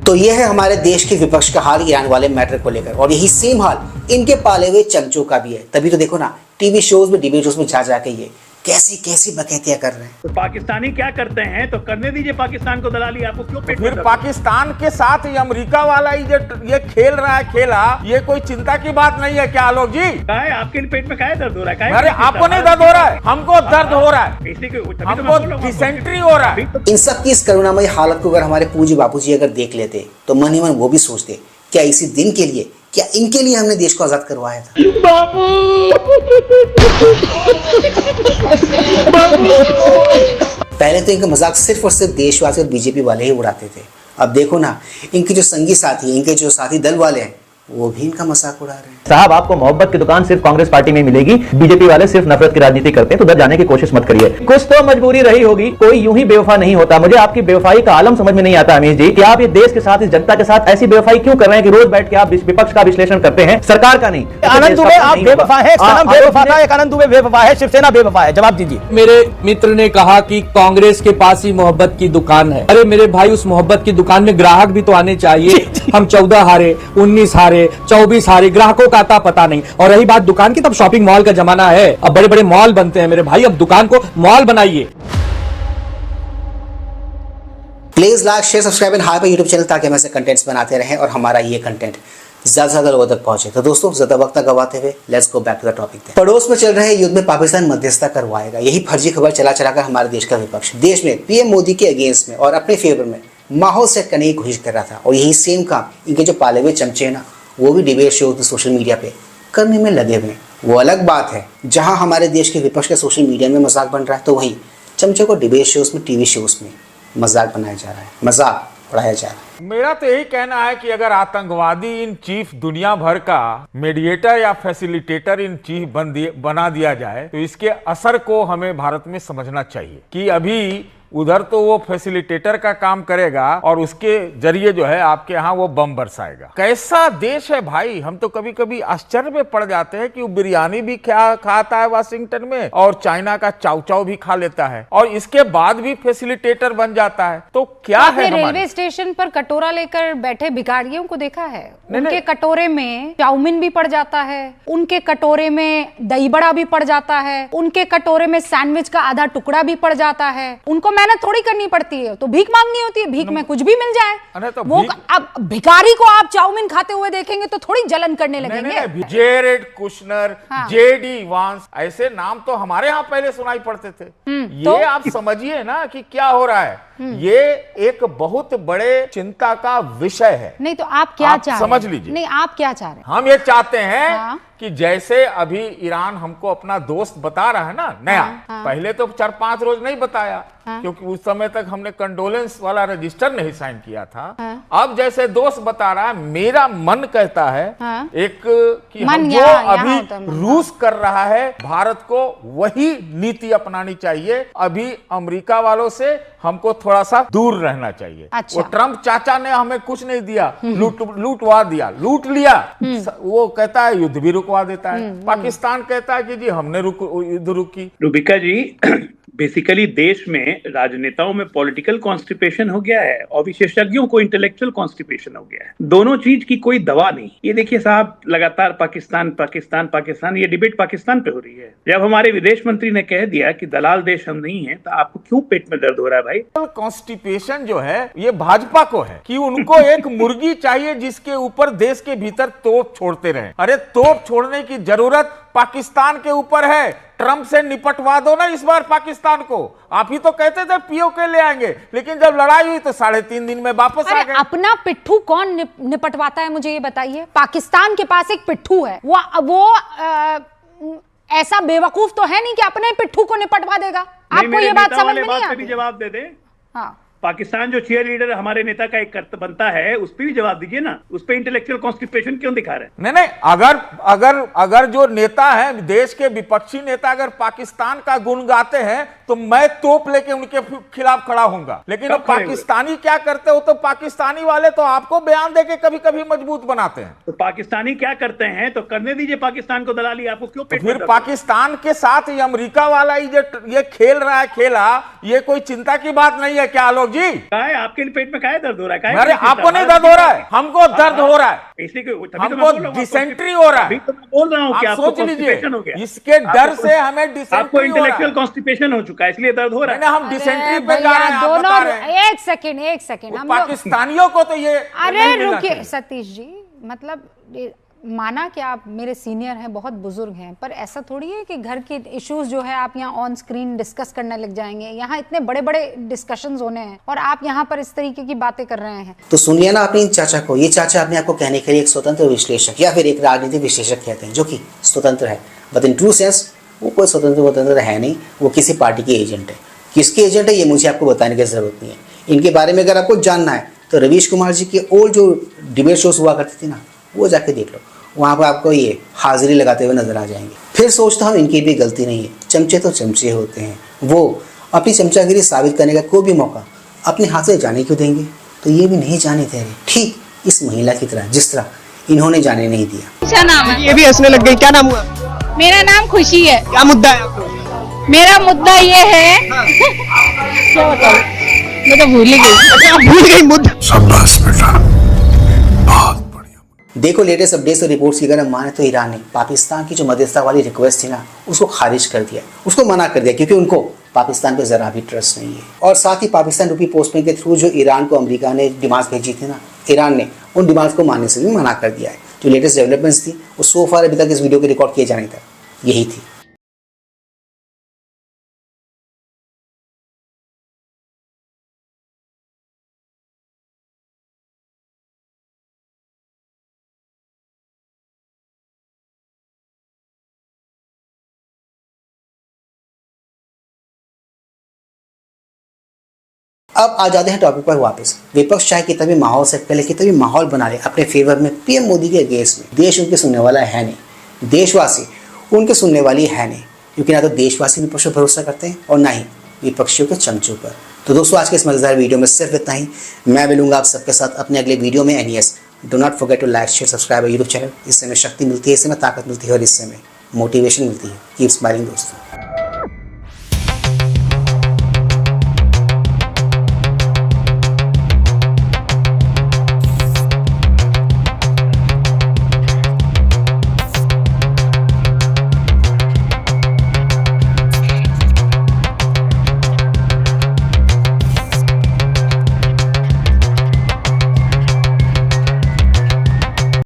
तो यह है हमारे देश के विपक्ष का हाल ईरान वाले मैटर को लेकर, और यही सेम हाल इनके पाले हुए चमचों का भी है। तभी तो देखो ना, टीवी शोज में, डिबेट शोज में जा जाके ये कैसी कैसी बकैतियां कर रहे हैं। तो पाकिस्तानी क्या करते हैं, तो करने दीजिए पाकिस्तान को दलाली, आपको क्यों पेट फिर पाकिस्तान के साथ ये अमेरिका वाला ये खेल रहा है खेला, ये कोई चिंता की बात नहीं है क्या आलोक जी? क्या है आपके पेट में, क्या दर्द हो रहा है? अरे आपको नहीं दर्द हो रहा है, हमको दर्द हो रहा है, हमको डिसेंट्री हो रहा है। इन सब की इस करुणामयी हालत को अगर हमारे पूज्य बापूजी अगर देख लेते तो मन ही मन वो भी सोचते, क्या इसी दिन के लिए, क्या इनके लिए हमने देश को आजाद करवाया था? पहले तो इनका मजाक सिर्फ और सिर्फ देशवासी और बीजेपी वाले ही उड़ाते थे। अब देखो ना, इनके जो संगी साथी, इनके जो साथी दल वाले हैं, वो भी इनका मजाक उड़ा रहे हैं। साहब, आपको मोहब्बत की दुकान सिर्फ कांग्रेस पार्टी में मिलेगी। बीजेपी वाले सिर्फ नफरत की राजनीति करते हैं, तो उधर जाने की कोशिश मत करिए। कुछ तो मजबूरी रही होगी, कोई यूं ही बेवफा नहीं होता। मुझे आपकी बेवफाई का आलम समझ में नहीं आता अमीश जी, कि आप ये देश के साथ, इस जनता के साथ ऐसी बेवफाई क्यों कर रहे हैं कि रोज बैठ के आप विपक्ष का विश्लेषण करते हैं, सरकार का नहीं। आनंद दुबे आप बेवफा है, सनम बेवफा था, एक आनंद दुबे बेवफा है, शिवसेना बेवफा है। जवाब दीजिए। मेरे मित्र ने कहा कि कांग्रेस के पास ही मोहब्बत की दुकान है। अरे मेरे भाई, उस मोहब्बत की दुकान में ग्राहक भी तो आने चाहिए। हम 14 हारे, 19 हारे, 24 हारे, ग्राहकों का आता पता नहीं। और रही बात दुकान की, तब शॉपिंग मॉल का जमाना है, अब बड़े बड़े मॉल बनते हैं मेरे भाई, अब दुकान को मॉल बनाइए। Please like, share, subscribe and high पे यूट्यूब चैनल, ताकि हम ऐसे कंटेंट्स बनाते रहें और हमारा ये कंटेंट ज्यादा से ज्यादा लोगों तक पहुंचे। तो दोस्तों, ज्यादा वक्त न गवाते हुए let's go back to the topic. पड़ोस में चल रहे युद्ध में पाकिस्तान मध्यस्थता करवाएगा, यही फर्जी खबर चला चलाकर हमारे देश का विपक्ष देश में पीएम मोदी के अगेंस्ट में और अपने फेवर में माहौल सेट करने की कोशिश कर रहा था। और यही सेम काम इनके जो पाले हुए चमचे हैं ना, वो भी डिबेट शो सोशल मीडिया पे करने में लगे हुए हैं। वो अलग बात है, जहां हमारे देश के विपक्ष का सोशल मीडिया में मजाक बन रहा है, तो वहीं चमचों को डिबेट शोज में, टीवी शोज में मजाक बनाया जा रहा है, मजाक उड़ाया जा रहा है। मेरा तो यही कहना है कि अगर आतंकवादी इन चीफ दुनिया भर का मीडिएटर या फैसिलिटेटर इन चीफ बना दिया जाए, तो इसके असर को हमें भारत में समझना चाहिए कि अभी उधर तो वो फैसिलिटेटर का काम करेगा और उसके जरिए जो है आपके यहाँ वो बम बरसाएगा। कैसा देश है भाई, हम तो कभी कभी आश्चर्य में पड़ जाते हैं कि वो बिरयानी भी खाता है वाशिंगटन में, और चाइना का चाउ चाउ भी खा लेता है, और इसके बाद भी फैसिलिटेटर बन जाता है। तो क्या है, रेलवे स्टेशन पर कटोरा लेकर बैठे भिखारियों को देखा है? उनके कटोरे में चाउमीन भी पड़ जाता है, उनके कटोरे में दही बड़ा भी पड़ जाता है, उनके कटोरे में सैंडविच का आधा टुकड़ा भी पड़ जाता है। उनको मेहनत थोड़ी करनी पड़ती है, तो भीख मांगनी होती है, भीख में कुछ भी मिल जाए। तो वो अब भिखारी को आप चाउमीन खाते हुए देखेंगे तो थोड़ी जलन करने लगेंगे। जेरेड कुशनर, जेडी वांस, ऐसे नाम तो हमारे यहाँ पहले सुनाई पड़ते थे। ये तो? आप समझिए ना कि क्या हो रहा है। ये एक बहुत बड़े चिंता का विषय है। नहीं तो आप क्या चाह रहे हैं? समझ लीजिए। नहीं, आप क्या चाह रहे हैं? हम ये चाहते हैं कि जैसे अभी ईरान हमको अपना दोस्त बता रहा है ना, नया, पहले तो 4-5 रोज नहीं बताया, क्योंकि उस समय तक हमने कंडोलेंस वाला रजिस्टर नहीं साइन किया था। अब जैसे दोस्त बता रहा है, मेरा मन कहता है एक कि हम जो अभी रूस कर रहा है, भारत को वही नीति अपनानी चाहिए। अभी अमेरिका वालों से हमको थोड़ा सा दूर रहना चाहिए। अच्छा। वो ट्रम्प चाचा ने हमें कुछ नहीं दिया, लूटवा दिया, लूट लिया। वो कहता है युद्ध भी रुकवा देता है। पाकिस्तान कहता है कि जी हमने युद्ध रुकी। रूबिका जी, बेसिकली देश में राजनेताओं में पॉलिटिकल कॉन्स्टिपेशन हो गया है और विशेषज्ञों को इंटेलेक्चुअल कॉन्स्टिपेशन हो गया है। दोनों चीज की कोई दवा नहीं। ये देखिए साहब, लगातार पाकिस्तान पाकिस्तान पाकिस्तान, ये डिबेट पाकिस्तान पे हो रही है। जब हमारे विदेश मंत्री ने कह दिया कि दलाल देश हम नहीं है, तो आपको क्यों पेट में दर्द हो रहा है भाई? कॉन्स्टिपेशन जो है ये भाजपा को है कि उनको एक मुर्गी चाहिए जिसके ऊपर देश के भीतर तोप छोड़ते रहे। अरे तोप छोड़ने की जरूरत पाकिस्तान के ऊपर है। ट्रंप से निपटवा दो ना इस बार पाकिस्तान को। आप ही तो कहते थे पीओके ले आएंगे, लेकिन जब लड़ाई हुई तो 3.5 दिन में वापस आ गए। अपना पिट्ठू कौन निपटवाता है, मुझे ये बताइए। पाकिस्तान के पास एक पिट्ठू है, वो ऐसा बेवकूफ तो है नहीं कि अपने पिट्ठू को निपटवा देगा। आपको ये बात समझ में नहीं आती? जवाब दे दे। हाँ, पाकिस्तान जो चीयर लीडर हमारे नेता का एक कर्तव्य बनता है, उस पर भी जवाब दीजिए ना। उस पर इंटेलेक्चुअल कॉन्स्टिपेशन क्यों दिखा रहे हैं? नहीं, अगर अगर अगर जो नेता है, देश के विपक्षी नेता अगर पाकिस्तान का गुण गाते हैं तो मैं तोप लेके उनके खिलाफ खड़ा होऊंगा, लेकिन अब पाकिस्तानी क्या करते हो, तो पाकिस्तानी वाले तो आपको बयान देके कभी कभी मजबूत बनाते हैं। तो पाकिस्तानी क्या करते हैं तो करने दीजिए पाकिस्तान को दलाली, आपको क्यों पेट फिर में दर्द? पाकिस्तान के साथ ये अमेरिका वाला ये खेल रहा है खेला, ये कोई चिंता की बात नहीं है क्या आलोक जी? क्या है आपके पेट में, क्या दर्द हो रहा है? अरे आपको नहीं दर्द हो रहा है, हमको दर्द हो रहा है, इसलिए हमको डिसेंट्री हो रहा है। तो मैं बोल रहा हूँ कि आप आपको सोच लीजिए, constipation हो गया। इसके डर से हमें आपको डिसेंट्री हो रहा इंटेलेक्चुअल है। कॉन्स्टिपेशन हो चुका है, इसलिए दर्द हो रहा है। नहीं, हम डिसेंट्री अरे पे जा रहे हैं, आप दोनों बता रहे हैं। एक सेकंड हम लोग, पाकिस्तानियों को तो ये अरे नहीं मिलना रुकिए चाहिए। सतीश जी, मतलब माना कि आप मेरे सीनियर हैं, बहुत बुजुर्ग हैं, पर ऐसा थोड़ी है कि घर के इश्यूज जो है आप यहाँ ऑन स्क्रीन डिस्कस करने लग जाएंगे। यहाँ इतने बड़े बड़े डिस्कशंस होने हैं और आप यहाँ पर इस तरीके की बातें कर रहे हैं। तो सुन लिया ना आपने इन चाचा को। ये चाचा अपने आपको कहने के लिए एक स्वतंत्र विश्लेषक या फिर एक राजनीतिक विश्लेषक कहते हैं, जो कि स्वतंत्र है, बट इन ट्रू सेंस वो कोई स्वतंत्र है नहीं, वो किसी पार्टी के एजेंट है। किसके एजेंट है ये मुझे आपको बताने की जरूरत नहीं है। इनके बारे में अगर आपको जानना है तो रवीश कुमार जी के ओल्ड जो डिबेट शोज हुआ करती थी ना, वो जाके देख लो, वहाँ पर आपको ये हाजिरी लगाते हुए नजर आ जाएंगे। फिर सोचता हूँ इनकी भी गलती नहीं है, चमचे तो चमचे होते हैं, वो अपनी चमचागिरी साबित करने का कोई भी मौका अपने हाथ से जाने क्यों देंगे? तो ये भी नहीं जाने दे रहे, ठीक इस महिला की तरह जिस तरह इन्होंने जाने नहीं दिया। क्या नाम है? ये भी हंसने लग गई, क्या नाम हुआ? मेरा नाम खुशी है। क्या मुद्दा है आपको? मेरा मुद्दा ये है क्या बताऊं, मैं तो भूल ही गई। अच्छा, आप भूल गई मुद्दा। देखो लेटेस्ट अपडेट्स और रिपोर्ट्स की अगर हम माने तो ईरान ने पाकिस्तान की जो मध्यस्थता वाली रिक्वेस्ट थी ना, उसको खारिज कर दिया, उसको मना कर दिया, क्योंकि उनको पाकिस्तान पे जरा भी ट्रस्ट नहीं है। और साथ ही पाकिस्तान रूपी पोस्टमैन के थ्रू जो ईरान को अमेरिका ने डिमांड्स भेजी थी ना, ईरान ने उन डिमांड्स को मानने से भी मना कर दिया है। जो लेटेस्ट डेवलपमेंट्स थी वो सो फार अभी तक इस वीडियो के रिकॉर्ड किए जाने तक यही थी। अब आ जाते हैं टॉपिक पर वापस। विपक्ष चाहे कितना भी माहौल सेट कर ले, कितना भी माहौल बना ले अपने फेवर में पीएम मोदी के अगेंस्ट में, देश उनके सुनने वाला है नहीं, देशवासी उनके सुनने वाली है नहीं, क्योंकि ना तो देशवासी विपक्ष पर भरोसा करते हैं और ना ही विपक्षियों के चमचों पर। तो दोस्तों आज के इस मजेदार वीडियो में सिर्फ इतना ही। मैं मिलूंगा आप सबके साथ अपने अगले वीडियो में। And yes, do not forget to like share subscribe YouTube channel. इससे हमें शक्ति मिलती है, इससे हमें ताकत मिलती है और इससे हमें मोटिवेशन मिलती है। कीप स्माइलिंग दोस्तों।